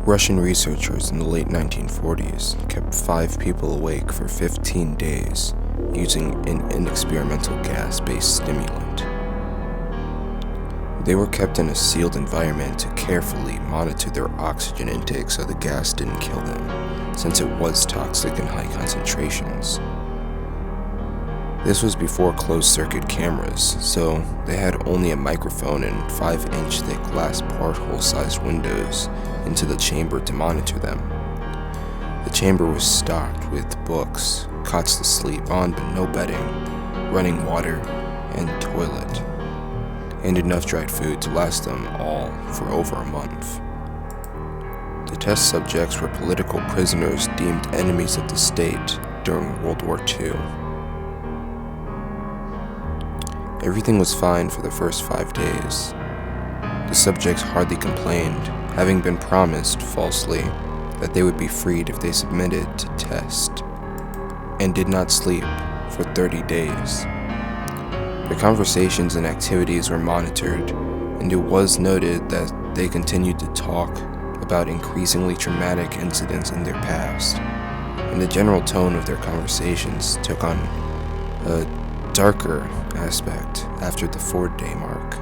Russian researchers in the late 1940s kept 5 people awake for 15 days using an experimental gas-based stimulant. They were kept in a sealed environment to carefully monitor their oxygen intake so the gas didn't kill them, since it was toxic in high concentrations. This was before closed-circuit cameras, so they had only a microphone and 5-inch thick glass porthole-sized windows into the chamber to monitor them. The chamber was stocked with books, cots to sleep on but no bedding, running water, and toilet, and enough dried food to last them all for over a month. The test subjects were political prisoners deemed enemies of the state during World War II. Everything was fine for the first 5 days. The subjects hardly complained, having been promised, falsely, that they would be freed if they submitted to test, and did not sleep for 30 days. Their conversations and activities were monitored, and it was noted that they continued to talk about increasingly traumatic incidents in their past, and the general tone of their conversations took on a darker aspect after the 4-day mark.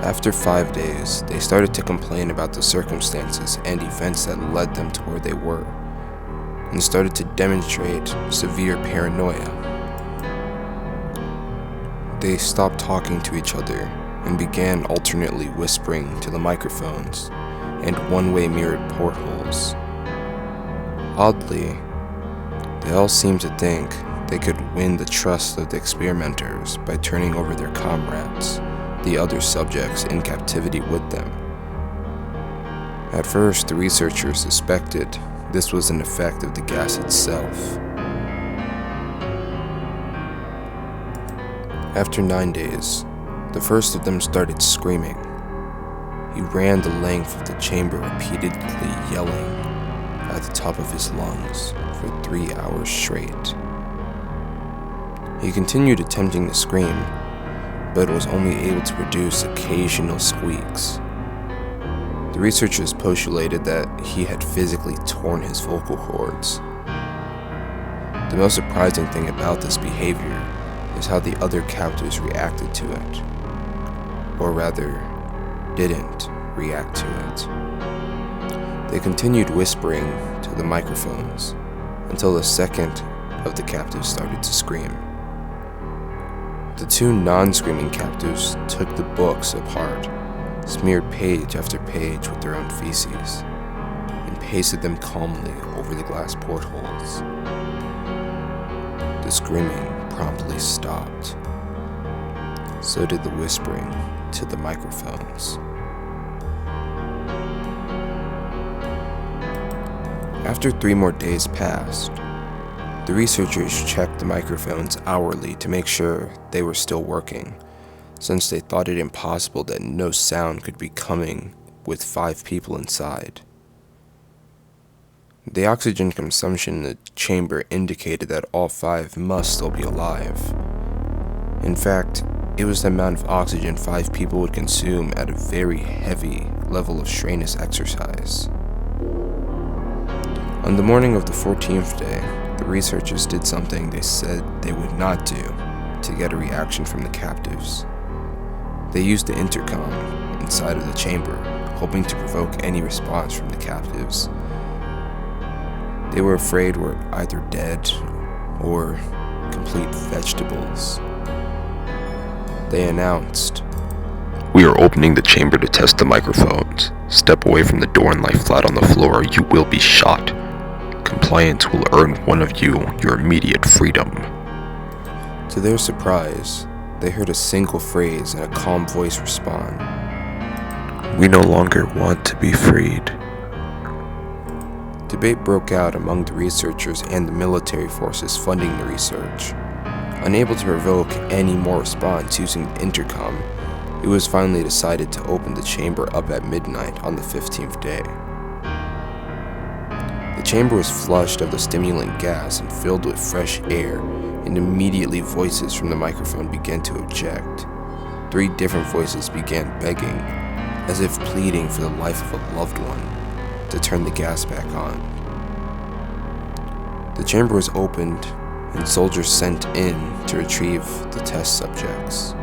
After 5 days, they started to complain about the circumstances and events that led them to where they were, and started to demonstrate severe paranoia. They stopped talking to each other and began alternately whispering to the microphones and one-way mirrored portholes. Oddly, they all seemed to think they could win the trust of the experimenters by turning over their comrades, the other subjects in captivity with them. At first, the researchers suspected this was an effect of the gas itself. After 9 days, the first of them started screaming. He ran the length of the chamber repeatedly yelling at the top of his lungs for 3 hours straight. He continued attempting to scream, but was only able to produce occasional squeaks. The researchers postulated that he had physically torn his vocal cords. The most surprising thing about this behavior is how the other captives reacted to it, or rather, didn't react to it. They continued whispering to the microphones until the second of the captives started to scream. The 2 non-screaming captives took the books apart, smeared page after page with their own feces, and pasted them calmly over the glass portholes. The screaming promptly stopped. So did the whispering to the microphones. After 3 more days passed, the researchers checked the microphones hourly to make sure they were still working, since they thought it impossible that no sound could be coming with 5 people inside. The oxygen consumption in the chamber indicated that all 5 must still be alive. In fact, it was the amount of oxygen 5 people would consume at a very heavy level of strenuous exercise. On the morning of the 14th day, the researchers did something they said they would not do to get a reaction from the captives. They used the intercom inside of the chamber, hoping to provoke any response from the captives. They were afraid we're either dead or complete vegetables. They announced, "We are opening the chamber to test the microphones. Step away from the door and lie flat on the floor or you will be shot. Compliance will earn one of you your immediate freedom." To their surprise, they heard a single phrase in a calm voice respond, "We no longer want to be freed." Debate broke out among the researchers and the military forces funding the research. Unable to provoke any more response using the intercom, it was finally decided to open the chamber up at midnight on the 15th day. The chamber was flushed of the stimulant gas and filled with fresh air, and immediately voices from the microphone began to object. 3 different voices began begging, as if pleading for the life of a loved one, to turn the gas back on. The chamber was opened and soldiers sent in to retrieve the test subjects.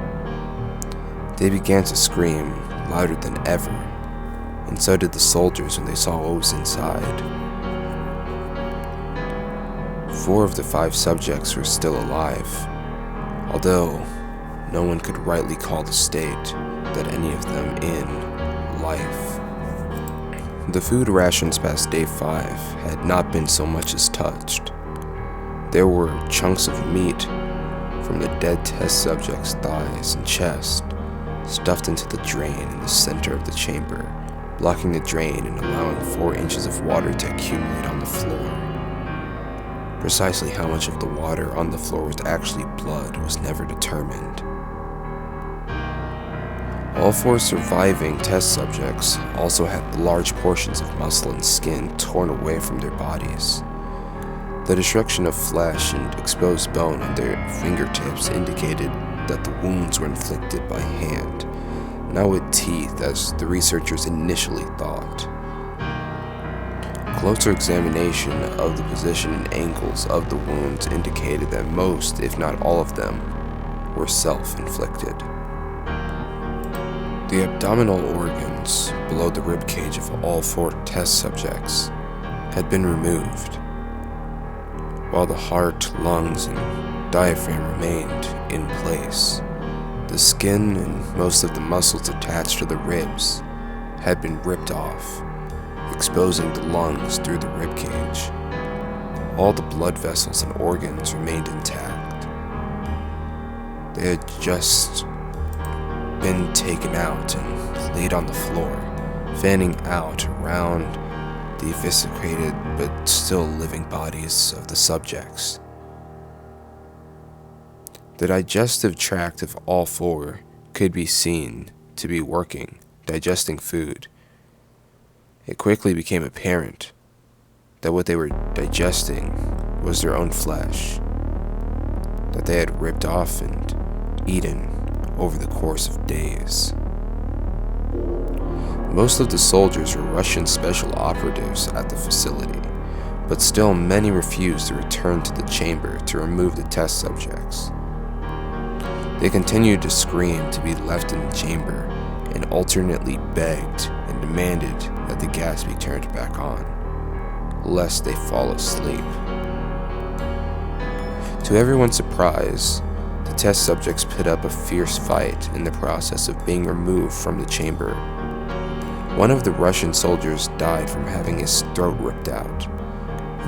They began to scream louder than ever, and so did the soldiers when they saw what was inside. 4 of the 5 subjects were still alive, although no one could rightly call the state that any of them in life. The food rations past day 5 had not been so much as touched. There were chunks of meat from the dead test subjects' thighs and chest stuffed into the drain in the center of the chamber, blocking the drain and allowing 4 inches of water to accumulate on the floor. Precisely how much of the water on the floor was actually blood was never determined. All 4 surviving test subjects also had large portions of muscle and skin torn away from their bodies. The destruction of flesh and exposed bone on their fingertips indicated that the wounds were inflicted by hand, not with teeth as the researchers initially thought. Closer examination of the position and angles of the wounds indicated that most, if not all of them, were self-inflicted. The abdominal organs below the rib cage of all 4 test subjects had been removed, while the heart, lungs, and diaphragm remained in place. The skin and most of the muscles attached to the ribs had been ripped off, exposing the lungs through the rib cage. All the blood vessels and organs remained intact. They had just been taken out and laid on the floor, fanning out around the eviscerated but still living bodies of the subjects. The digestive tract of all 4 could be seen to be working, digesting food. It quickly became apparent that what they were digesting was their own flesh, that they had ripped off and eaten over the course of days. Most of the soldiers were Russian special operatives at the facility, but still many refused to return to the chamber to remove the test subjects. They continued to scream to be left in the chamber and alternately begged and demanded that the gas be turned back on, lest they fall asleep. To everyone's surprise, the test subjects put up a fierce fight in the process of being removed from the chamber. One of the Russian soldiers died from having his throat ripped out.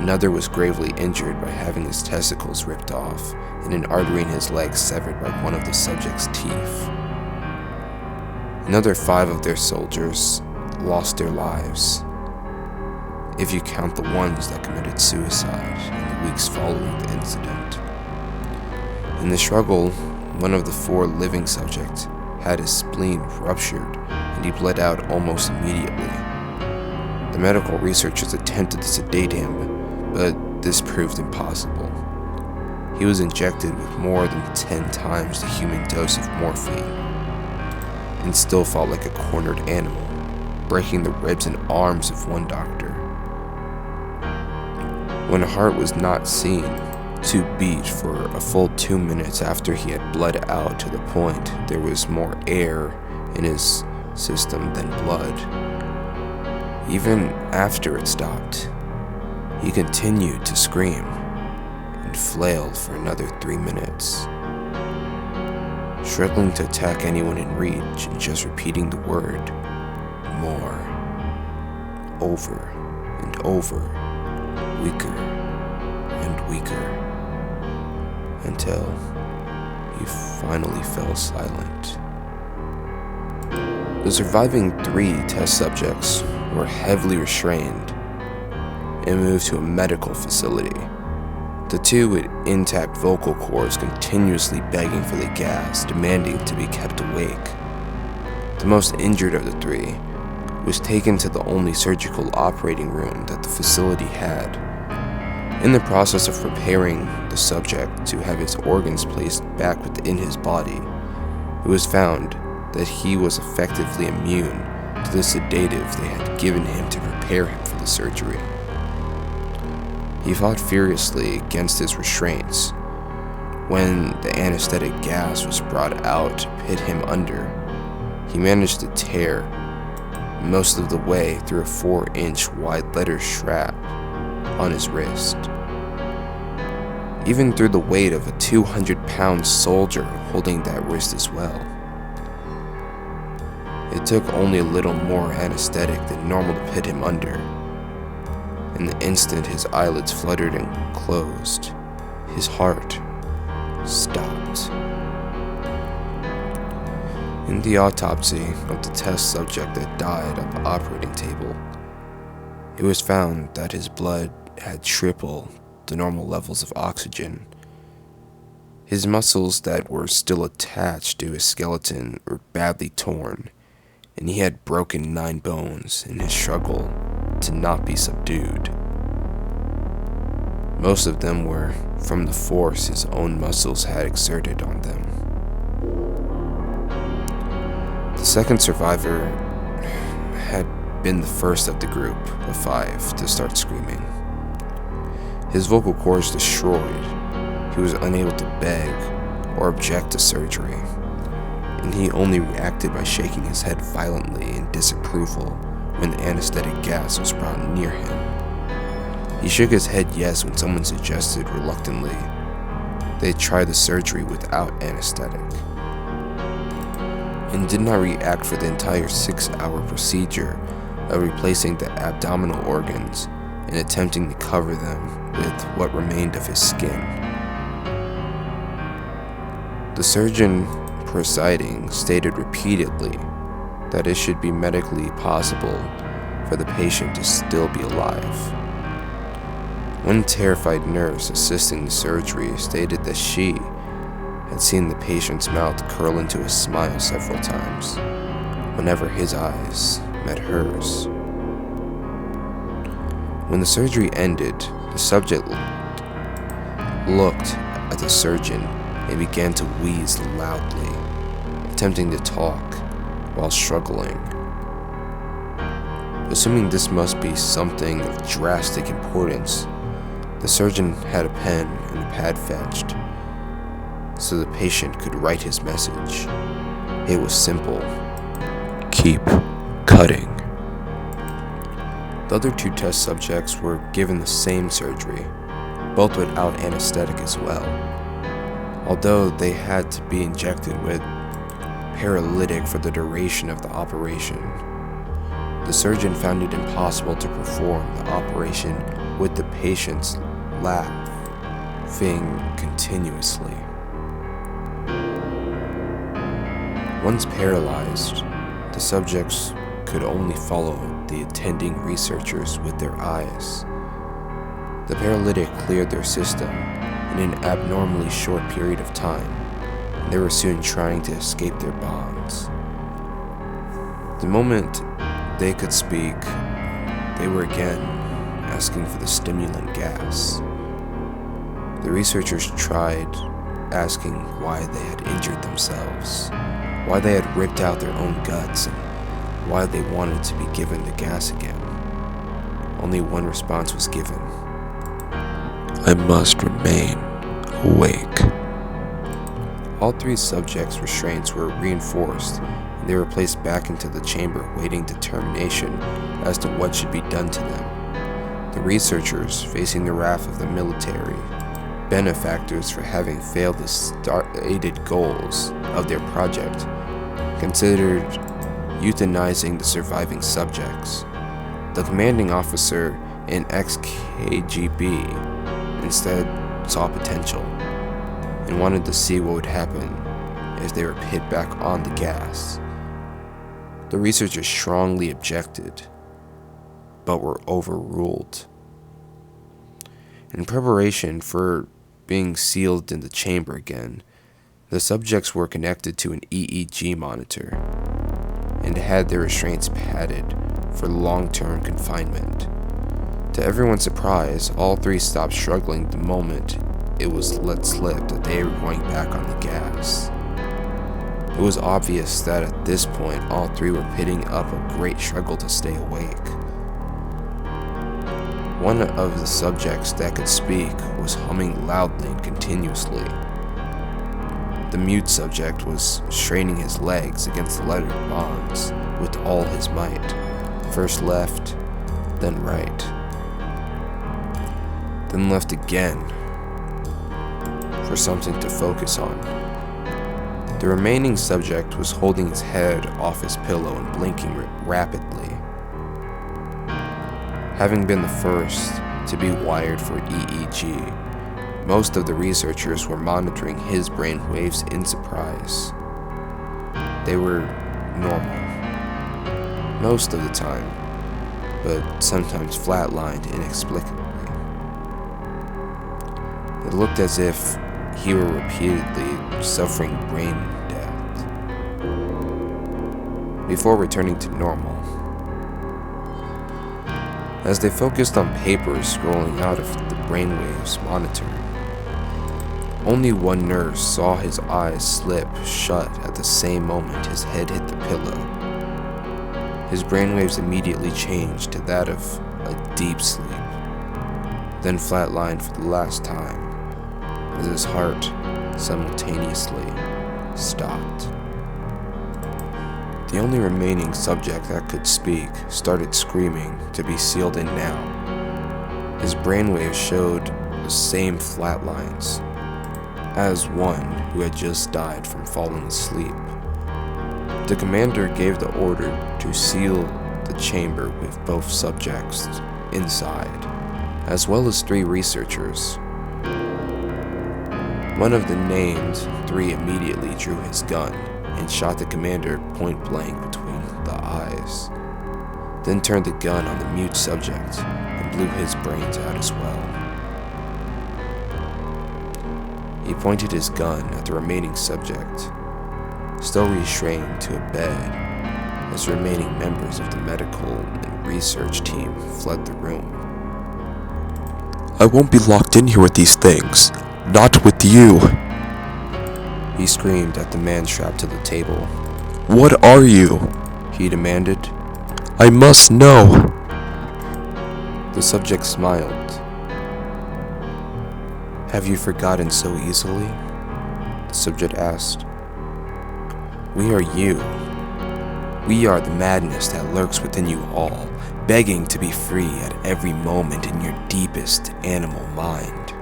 Another was gravely injured by having his testicles ripped off and an artery in his leg severed by one of the subject's teeth. Another 5 of their soldiers lost their lives, if you count the ones that committed suicide in the weeks following the incident. In the struggle, one of the 4 living subjects had his spleen ruptured and he bled out almost immediately. The medical researchers attempted to sedate him, but this proved impossible. He was injected with more than 10 times the human dose of morphine, and still fought like a cornered animal, breaking the ribs and arms of one doctor. When Hart was not seen to beat for a full 2 minutes after he had bled out to the point there was more air in his system than blood. Even after it stopped, he continued to scream and flailed for another 3 minutes, struggling to attack anyone in reach and just repeating the word more, over and over, weaker and weaker, until he finally fell silent. The surviving 3 test subjects were heavily restrained and moved to a medical facility. The 2 with intact vocal cords continuously begging for the gas, demanding to be kept awake. The most injured of the 3 was taken to the only surgical operating room that the facility had. In the process of preparing the subject to have his organs placed back within his body, it was found that he was effectively immune to the sedative they had given him to prepare him for the surgery. He fought furiously against his restraints. When the anesthetic gas was brought out to pit him under, he managed to tear most of the way through a 4-inch wide leather strap on his wrist, even through the weight of a 200-pound soldier holding that wrist as well. It took only a little more anesthetic than normal to pit him under. In the instant his eyelids fluttered and closed, his heart stopped. In the autopsy of the test subject that died on the operating table, it was found that his blood had triple the normal levels of oxygen. His muscles that were still attached to his skeleton were badly torn, and he had broken 9 bones in his struggle to not be subdued. Most of them were from the force his own muscles had exerted on them. The second survivor had been the first of the group of 5 to start screaming. His vocal cords destroyed, he was unable to beg or object to surgery, and he only reacted by shaking his head violently in disapproval when the anesthetic gas was brought near him. He shook his head yes when someone suggested reluctantly they try the surgery without anesthetic, and did not react for the entire 6-hour procedure of replacing the abdominal organs and attempting to cover them with what remained of his skin. The surgeon presiding stated repeatedly that it should be medically possible for the patient to still be alive. One terrified nurse assisting the surgery stated that she had seen the patient's mouth curl into a smile several times whenever his eyes met hers. When the surgery ended, the subject looked at the surgeon and began to wheeze loudly, attempting to talk while struggling. Assuming this must be something of drastic importance, the surgeon had a pen and a pad fetched so the patient could write his message. It was simple: keep cutting. The other 2 test subjects were given the same surgery, both without anesthetic as well, although they had to be injected with paralytic for the duration of the operation. The surgeon found it impossible to perform the operation with the patients laughing continuously. Once paralyzed, the subjects could only follow the attending researchers with their eyes. The paralytic cleared their system in an abnormally short period of time, and they were soon trying to escape their bonds. The moment they could speak, they were again asking for the stimulant gas. The researchers tried asking why they had injured themselves, why they had ripped out their own guts, and why they wanted to be given the gas again. Only one response was given: I must remain awake. All 3 subjects' restraints were reinforced, and they were placed back into the chamber waiting determination as to what should be done to them. The researchers, facing the wrath of the military benefactors for having failed the stated goals of their project, considered euthanizing the surviving subjects. The commanding officer in ex-KGB instead saw potential and wanted to see what would happen if they were put back on the gas. The researchers strongly objected, but were overruled. In preparation for being sealed in the chamber again, the subjects were connected to an EEG monitor and had their restraints padded for long-term confinement. To everyone's surprise, all 3 stopped struggling the moment it was let slip that they were going back on the gas. It was obvious that at this point all three were pitting up a great struggle to stay awake. One of the subjects that could speak was humming loudly and continuously. The mute subject was straining his legs against the lettered bonds with all his might, first left, then right, then left again, for something to focus on. The remaining subject was holding his head off his pillow and blinking rapidly. Having been the first to be wired for EEG, most of the researchers were monitoring his brain waves in surprise. They were normal most of the time, but sometimes flatlined inexplicably. It looked as if he were repeatedly suffering brain death before returning to normal. As they focused on papers scrolling out of the brainwaves monitor, only one nurse saw his eyes slip shut at the same moment his head hit the pillow. His brainwaves immediately changed to that of a deep sleep, then flatlined for the last time as his heart simultaneously stopped. The only remaining subject that could speak started screaming to be sealed in now. His brainwaves showed the same flat lines as one who had just died from falling asleep. The commander gave the order to seal the chamber with both subjects inside, as well as 3 researchers. One of the named 3 immediately drew his gun and shot the commander point blank between the eyes, then turned the gun on the mute subject and blew his brains out as well. He pointed his gun at the remaining subject, still restrained to a bed, as the remaining members of the medical and research team fled the room. I won't be locked in here with these things. Not with you. He screamed at the man strapped to the table. What are you? He demanded. I must know. The subject smiled. Have you forgotten so easily? The subject asked. We are you. We are the madness that lurks within you all, begging to be free at every moment in your deepest animal mind.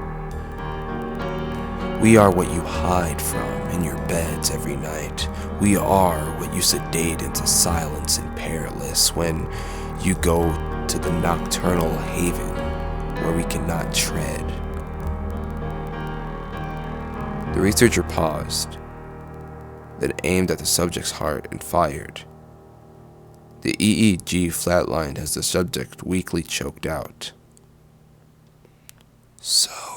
We are what you hide from in your beds every night. We are what you sedate into silence and perilous when you go to the nocturnal haven where we cannot tread. The researcher paused, then aimed at the subject's heart and fired. The EEG flatlined as the subject weakly choked out. So